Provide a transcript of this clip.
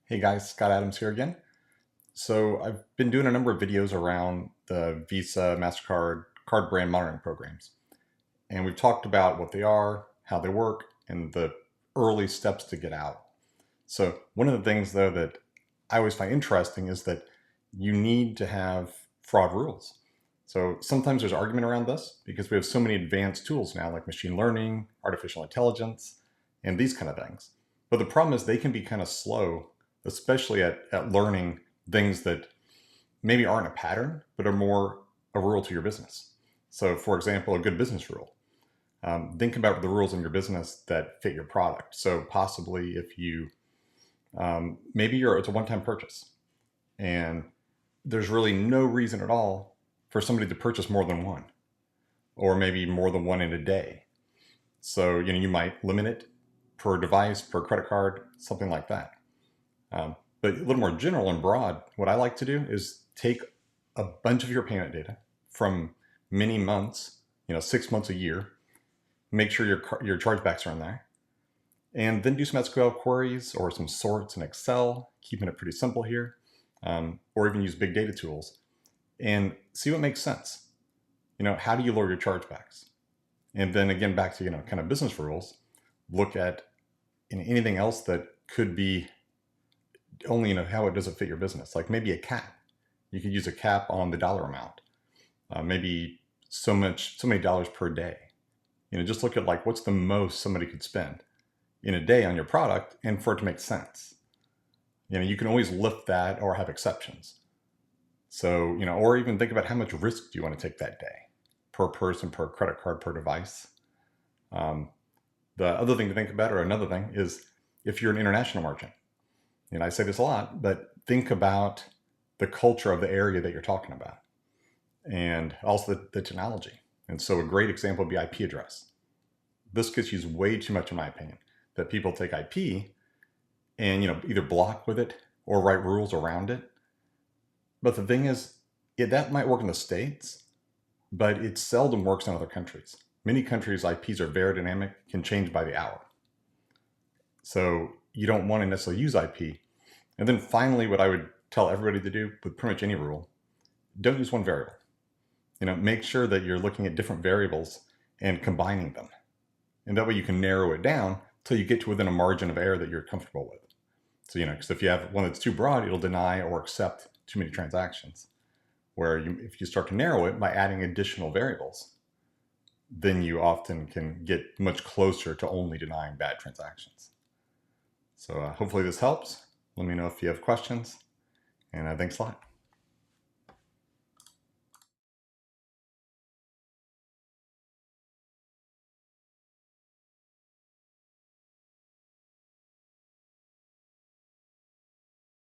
Hey guys, Scott Adams here again. So I've been doing a number of videos around the Visa, MasterCard card brand monitoring programs. And we've talked about what they are, how they work, and the early steps to get out. So one of the things though that I always find interesting is that you need to have fraud rules. So sometimes there's argument around this because we have so many advanced tools now like machine learning, artificial intelligence, and these kind of things. But the problem is they can be kind of slow, especially at learning things that maybe aren't a pattern, but are more a rule to your business. So for example, a good business rule. Think about the rules in your business that fit your product. So possibly if you, maybe it's a one-time purchase and there's really no reason at all for somebody to purchase more than one, or maybe more than one in a day. So, you might limit it per device, per credit card, something like that. But a little more general and broad, what I like to do is take a bunch of your payment data from many months, 6 months a year, make sure your chargebacks are in there, and then do some SQL queries or some sorts in Excel, keeping it pretty simple here, or even use big data tools and see what makes sense. How do you lower your chargebacks? And then again, back to, kind of business rules, look at anything else that could be only, how it doesn't fit your business. Like maybe a cap. You could use a cap on the dollar amount. Maybe so many dollars per day. Just look at like what's the most somebody could spend in a day on your product and for it to make sense. You can always lift that or have exceptions. So, or even think about how much risk do you want to take that day per person, per credit card, per device. The other thing to think about, or another thing, is if you're an international merchant. I say this a lot, but think about the culture of the area that you're talking about and also the technology. And so a great example would be IP address. This gets used way too much in my opinion, that people take IP and, either block with it or write rules around it. But the thing is, that might work in the States, but it seldom works in other countries. Many countries, IPs are very dynamic, can change by the hour. So you don't want to necessarily use IP. And then finally, what I would tell everybody to do with pretty much any rule, don't use one variable. Make sure that you're looking at different variables and combining them. And that way you can narrow it down till you get to within a margin of error that you're comfortable with. So, because if you have one that's too broad, it'll deny or accept too many transactions. Where if you start to narrow it by adding additional variables, then you often can get much closer to only denying bad transactions. So hopefully this helps. Let me know if you have questions, and thanks a lot.